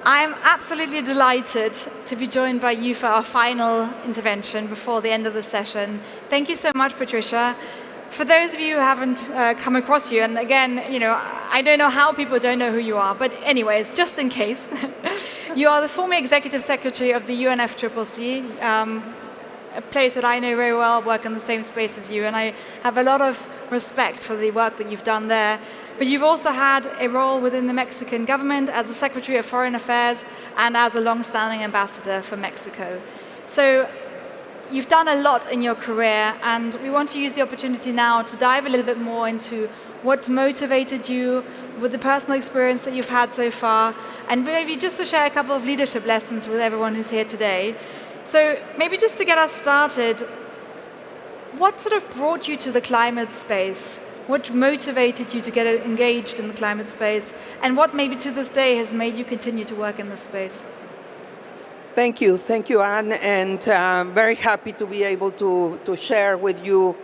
I'm absolutely delighted to be joined by you for our final intervention before the end of the session. Thank you so much, Patricia. For those of you who haven't come across you, and again, I don't know how people don't know who you are, but anyways, just in case, you are the former Executive Secretary of the UNFCCC, a place that I know very well, work in the same space as you, and I have a lot of respect for the work that you've done there. But you've also had a role within the Mexican government as the Secretary of Foreign Affairs and as a long-standing ambassador for Mexico. So you've done a lot in your career, and we want to use the opportunity now to dive a little bit more into what motivated you with the personal experience that you've had so far, and maybe just to share a couple of leadership lessons with everyone who's here today. So maybe just to get us started, what sort of brought you to the climate space? What motivated you to get engaged in the climate space? And what maybe to this day has made you continue to work in this space? Thank you, Anne, and very happy to be able to share with you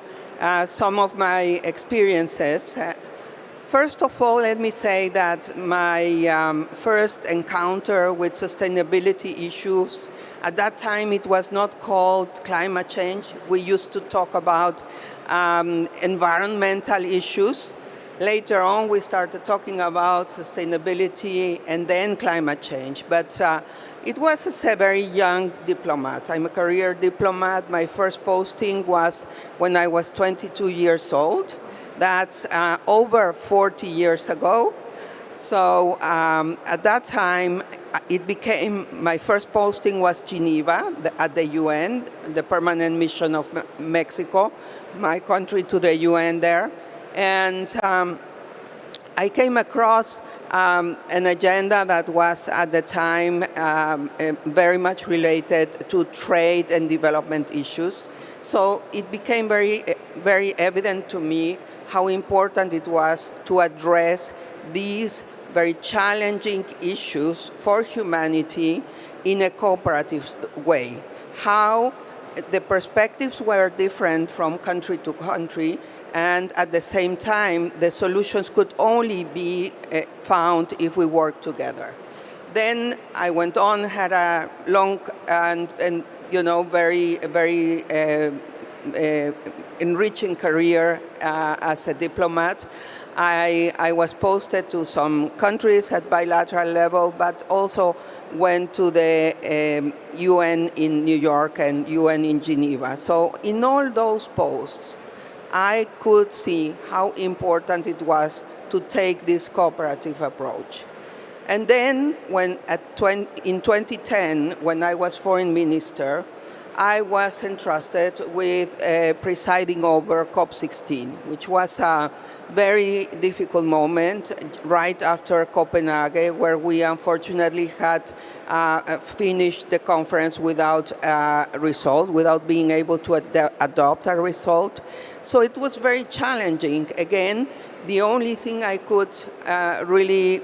some of my experiences. First of all, let me say that my first encounter with sustainability issues, at that time it was not called climate change. We used to talk about environmental issues. Later on, we started talking about sustainability and then climate change. But it was as a very young diplomat. I'm a career diplomat. My first posting was when I was 22 years old. That's over 40 years ago. So at that time, it became, my first posting was Geneva at the UN, the permanent mission of Mexico, my country to the UN there. And I came across an agenda that was at the time very much related to trade and development issues. So it became very evident to me how important it was to address these very challenging issues for humanity in a cooperative way. How the perspectives were different from country to country, and at the same time, the solutions could only be found if we work together. Then I went on, had a long and very enriching career as a diplomat. I was posted to some countries at bilateral level, but also went to the UN in New York and UN in Geneva. So in all those posts, I could see how important it was to take this cooperative approach. And then in 2010, when I was foreign minister, I was entrusted with presiding over COP16, which was a very difficult moment right after Copenhagen, where we unfortunately had finished the conference without a result, without being able to adopt a result. So it was very challenging. Again, the only thing I could really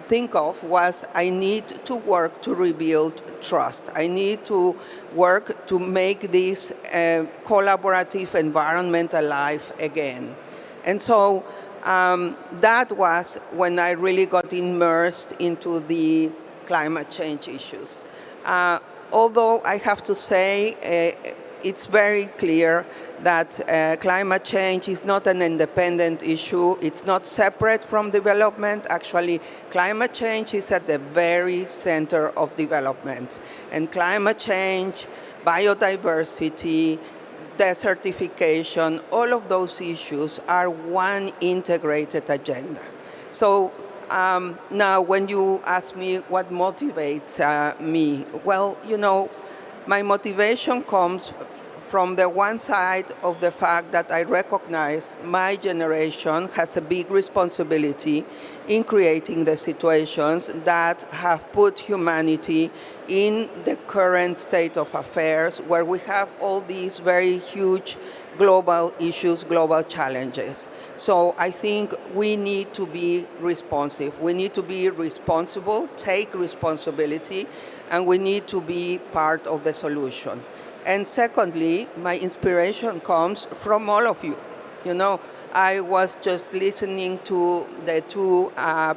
think of was I need to work to rebuild trust. I need to work to make this collaborative environment alive again. And so that was when I really got immersed into the climate change issues. Although I have to say, it's very clear that climate change is not an independent issue. It's not separate from development. Actually, climate change is at the very center of development. And climate change, biodiversity, desertification, all of those issues are one integrated agenda. So now when you ask me what motivates me, well, my motivation comes from the one side of the fact that I recognize my generation has a big responsibility in creating the situations that have put humanity in the current state of affairs, where we have all these very huge global issues, global challenges. So I think we need to be responsive. We need to be responsible, take responsibility, and we need to be part of the solution. And secondly, my inspiration comes from all of you. I was just listening to the two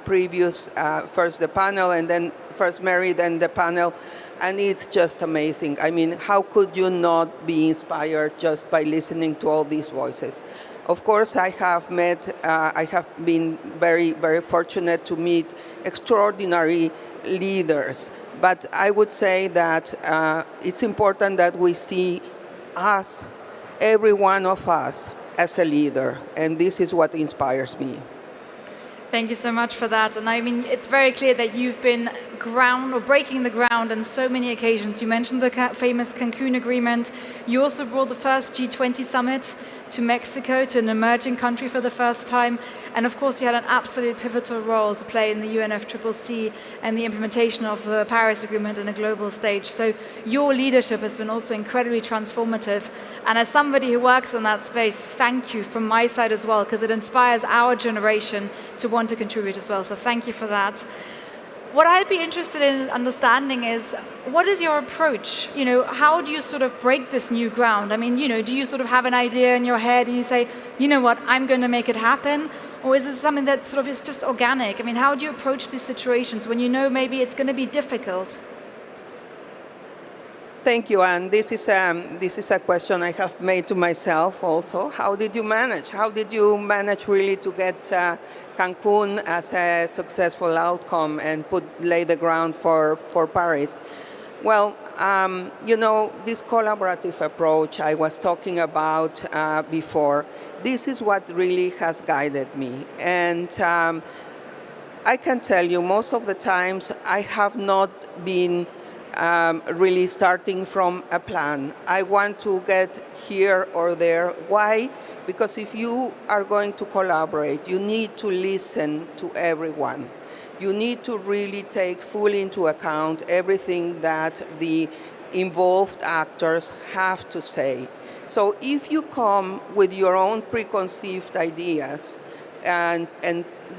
previous, first the panel and then first Mary, then the panel, and it's just amazing. I mean, how could you not be inspired just by listening to all these voices? Of course, I have been very, very fortunate to meet extraordinary leaders, but I would say that it's important that we see us, every one of us, as a leader, and this is what inspires me. Thank you so much for that. And I mean, it's very clear that you've been breaking the ground on so many occasions. You mentioned the famous Cancun Agreement. You also brought the first G20 summit to Mexico, to an emerging country for the first time. And of course, you had an absolute pivotal role to play in the UNFCCC and the implementation of the Paris Agreement on a global stage. So your leadership has been also incredibly transformative. And as somebody who works in that space, thank you from my side as well, because it inspires our generation to want to contribute as well. So thank you for that. What I'd be interested in understanding is, what is your approach? You know, how do you sort of break this new ground? I mean, you know, do you sort of have an idea in your head and you say, you know what, I'm going to make it happen? Or is it something that sort of is just organic? I mean, how do you approach these situations when you know maybe it's going to be difficult? Thank you, Anne. This is a question I have made to myself also. How did you manage? How did you manage really to get Cancun as a successful outcome and lay the ground for Paris? Well, you know, this collaborative approach I was talking about before, this is what really has guided me. And I can tell you, most of the times I have not been really starting from a plan. I want to get here or there. Why? Because if you are going to collaborate, you need to listen to everyone. You need to really take fully into account everything that the involved actors have to say. So if you come with your own preconceived ideas and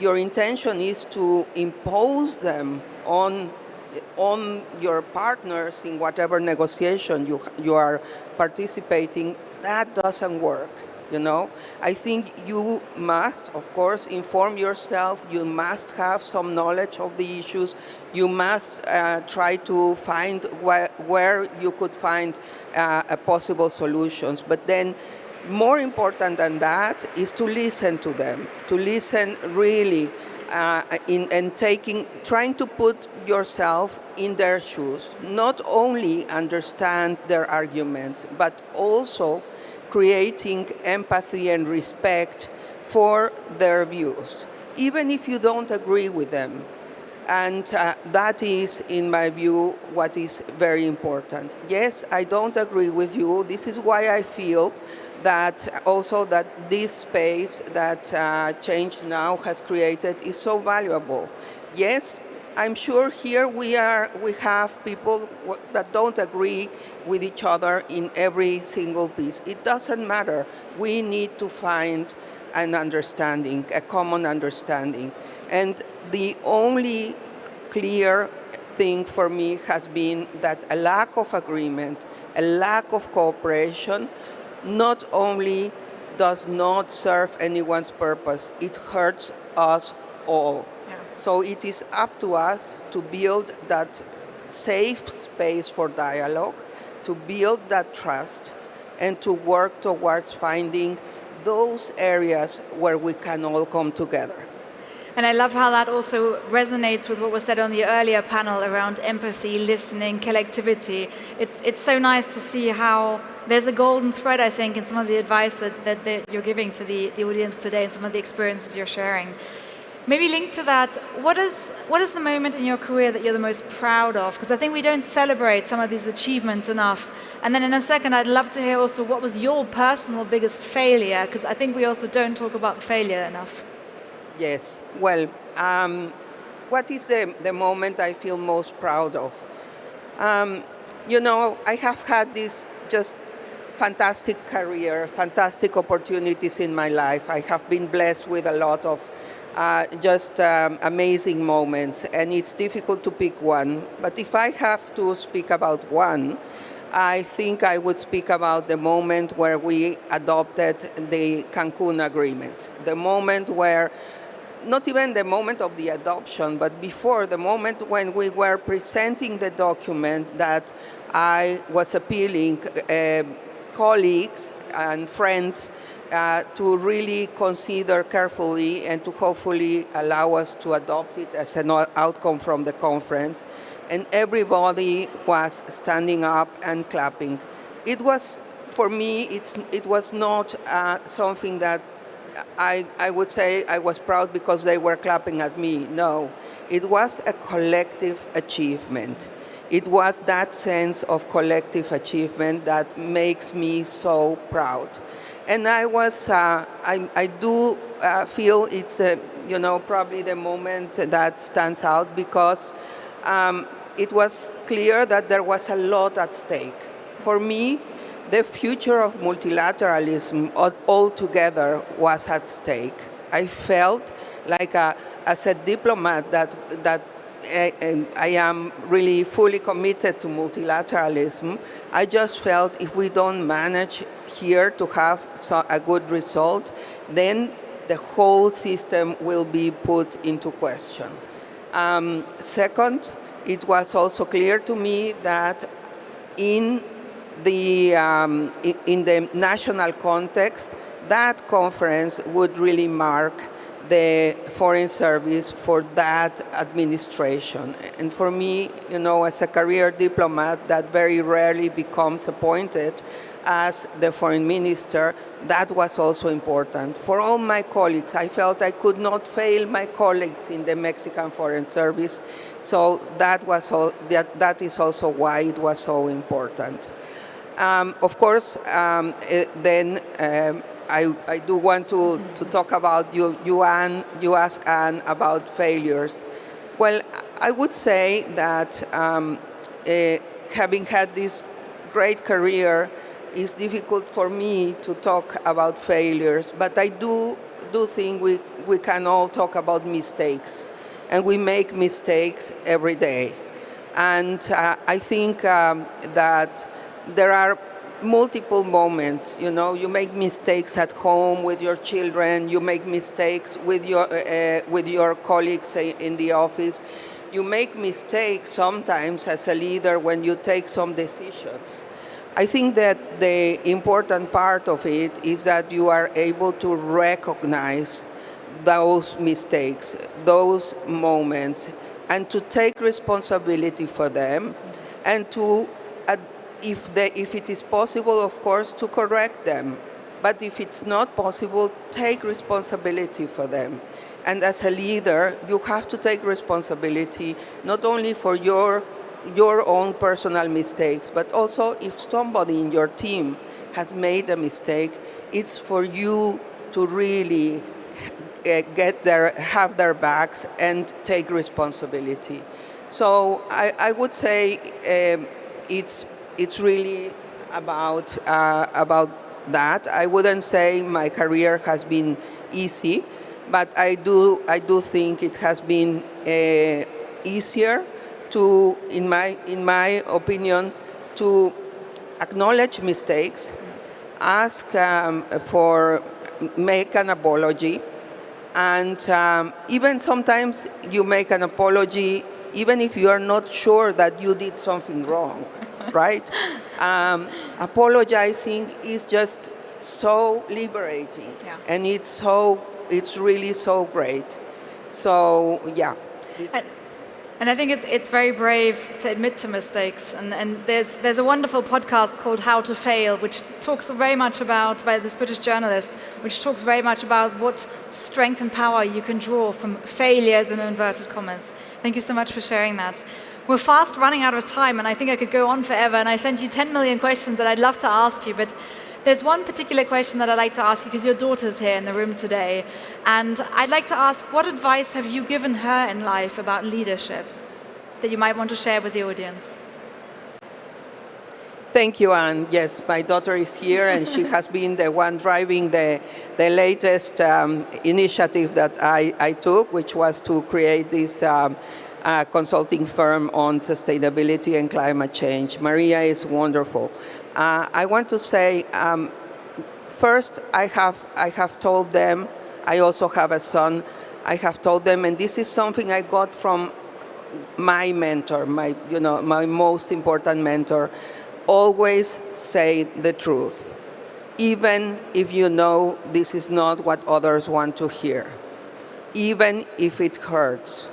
your intention is to impose them on your partners in whatever negotiation you are participating, that doesn't work. You know, I think you must, of course, inform yourself. You must have some knowledge of the issues. You must try to find where you could find possible solutions. But then, more important than that is to listen to them, to listen really trying to put yourself in their shoes, not only understand their arguments, but also creating empathy and respect for their views, even if you don't agree with them. And that is, in my view, what is very important. Yes, I don't agree with you. This is why I feel that also that this space that ChangeNOW has created is so valuable. Yes, I'm sure here we have people that don't agree with each other in every single piece. It doesn't matter. We need to find an understanding, a common understanding. And the only clear thing for me has been that a lack of agreement, a lack of cooperation, not only does not serve anyone's purpose, it hurts us all. Yeah. So it is up to us to build that safe space for dialogue, to build that trust, and to work towards finding those areas where we can all come together. And I love how that also resonates with what was said on the earlier panel around empathy, listening, collectivity. It's so nice to see how there's a golden thread, I think, in some of the advice that you're giving to the audience today and some of the experiences you're sharing. Maybe linked to that, what is the moment in your career that you're the most proud of? Because I think we don't celebrate some of these achievements enough. And then in a second, I'd love to hear also what was your personal biggest failure, because I think we also don't talk about failure enough. Yes. Well, what is the moment I feel most proud of? You know, I have had this just fantastic career, fantastic opportunities in my life. I have been blessed with a lot of amazing moments, and it's difficult to pick one. But if I have to speak about one, I think I would speak about the moment where we adopted the Cancun Agreement, the moment where not even the moment of the adoption, but before the moment when we were presenting the document, that I was appealing colleagues and friends to really consider carefully and to hopefully allow us to adopt it as an outcome from the conference. And everybody was standing up and clapping. It was, for me, it was not something that I would say I was proud because they were clapping at me. No, it was a collective achievement. It was that sense of collective achievement that makes me so proud. And I was, I do feel it's, probably the moment that stands out because it was clear that there was a lot at stake. For me, the future of multilateralism altogether was at stake. I felt like, as a diplomat, that I am really fully committed to multilateralism. I just felt if we don't manage here to have a good result, then the whole system will be put into question. Second, it was also clear to me that in the national context, that conference would really mark the Foreign Service for that administration. And for me, as a career diplomat that very rarely becomes appointed as the foreign minister, that was also important. For all my colleagues, I felt I could not fail my colleagues in the Mexican Foreign Service, so that is also why it was so important. Of course, then I do want to talk about you asked Anne about failures. Well, I would say that having had this great career, it's difficult for me to talk about failures, but I do think we can all talk about mistakes, and we make mistakes every day. And I think that there are multiple moments. You make mistakes at home with your children. You make mistakes with your colleagues in the office. You make mistakes sometimes as a leader when you take some decisions. I think that the important part of it is that you are able to recognize those mistakes, those moments, and to take responsibility for them, and to if it is possible, of course, to correct them. But if it's not possible, take responsibility for them. And as a leader, you have to take responsibility not only for your own personal mistakes, but also if somebody in your team has made a mistake, it's for you to really have their backs and take responsibility. So I would say it's really about that. I wouldn't say my career has been easy, but I do think it has been easier to, in my opinion, to acknowledge mistakes, ask make an apology, and even sometimes you make an apology even if you are not sure that you did something wrong, right? Apologizing is just so liberating, yeah. And it's really so great. So yeah. And I think it's very brave to admit to mistakes. And there's a wonderful podcast called How to Fail, which talks very much about, by this British journalist, which talks very much about what strength and power you can draw from failures in inverted commas. Thank you so much for sharing that. We're fast running out of time, and I think I could go on forever. And I sent you 10 million questions that I'd love to ask you, but there's one particular question that I'd like to ask you because your daughter's here in the room today. And I'd like to ask, what advice have you given her in life about leadership that you might want to share with the audience? Thank you, Anne. Yes, my daughter is here, and she has been the one driving the latest initiative that I took, which was to create this consulting firm on sustainability and climate change. Maria is wonderful. I want to say, first, I have told them, I also have a son, I have told them, and this is something I got from my mentor, my most important mentor, always say the truth, even if you know this is not what others want to hear, even if it hurts,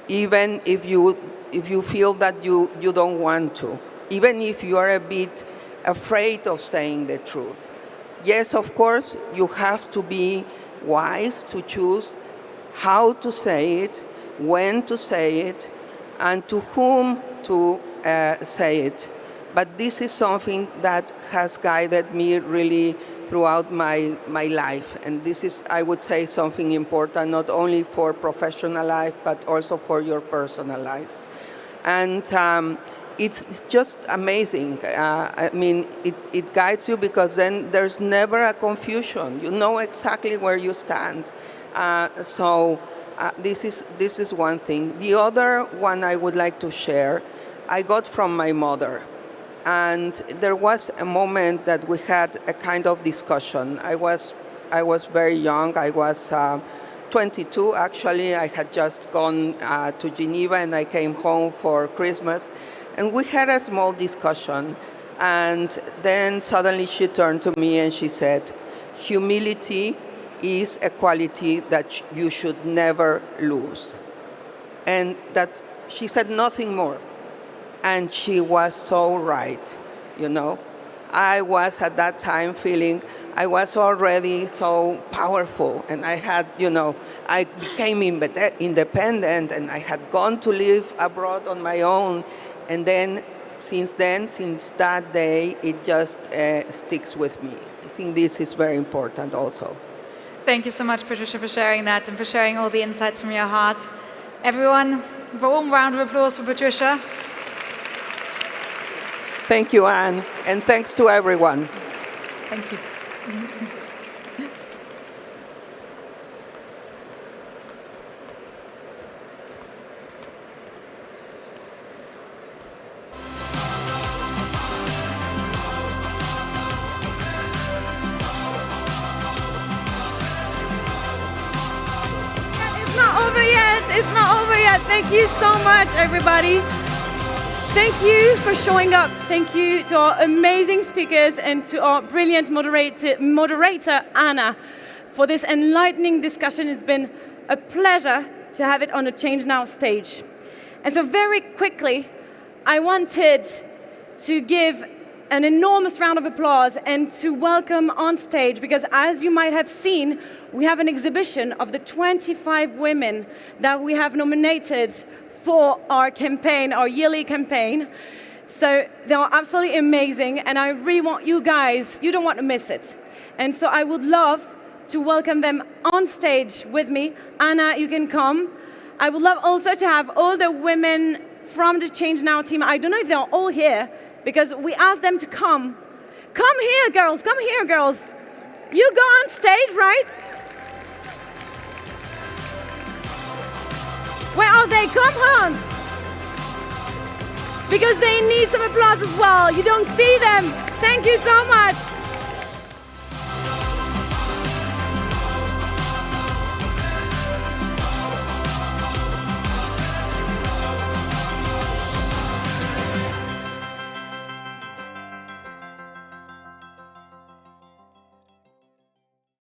even if you feel that you don't want to, even if you are a bit afraid of saying the truth. Yes, of course, you have to be wise to choose how to say it, when to say it, and to whom to say it. But this is something that has guided me really throughout my life. And this is, I would say, something important, not only for professional life, but also for your personal life. And it's just amazing. I mean, it guides you because then there's never a confusion. You know exactly where you stand. This is one thing. The other one I would like to share, I got from my mother. And there was a moment that we had a kind of discussion. I was very young. I was 22, actually. I had just gone to Geneva, and I came home for Christmas. And we had a small discussion. And then suddenly she turned to me and she said, humility is a quality that you should never lose. And she said nothing more. And she was so right, I was at that time feeling I was already so powerful, and I had, I became independent, and I had gone to live abroad on my own. And then, since that day, it just sticks with me. I think this is very important also. Thank you so much, Patricia, for sharing that and for sharing all the insights from your heart. Everyone, a warm round of applause for Patricia. Thank you, Anne, and thanks to everyone. Thank you. It's not over yet. Thank you so much, everybody. Thank you for showing up. Thank you to our amazing speakers and to our brilliant moderator, Anna, for this enlightening discussion. It's been a pleasure to have it on a ChangeNOW stage. And so very quickly, I wanted to give an enormous round of applause and to welcome on stage, because as you might have seen, we have an exhibition of the 25 women that we have nominated for our campaign, our yearly campaign. So they are absolutely amazing, and I really want you guys, you don't want to miss it. And so I would love to welcome them on stage with me. Anna, you can come. I would love also to have all the women from the ChangeNOW team. I don't know if they're all here, because we asked them to come. Come here, girls. Come here, girls. You go on stage, right? Where are they? Come on. Because they need some applause as well. You don't see them. Thank you so much.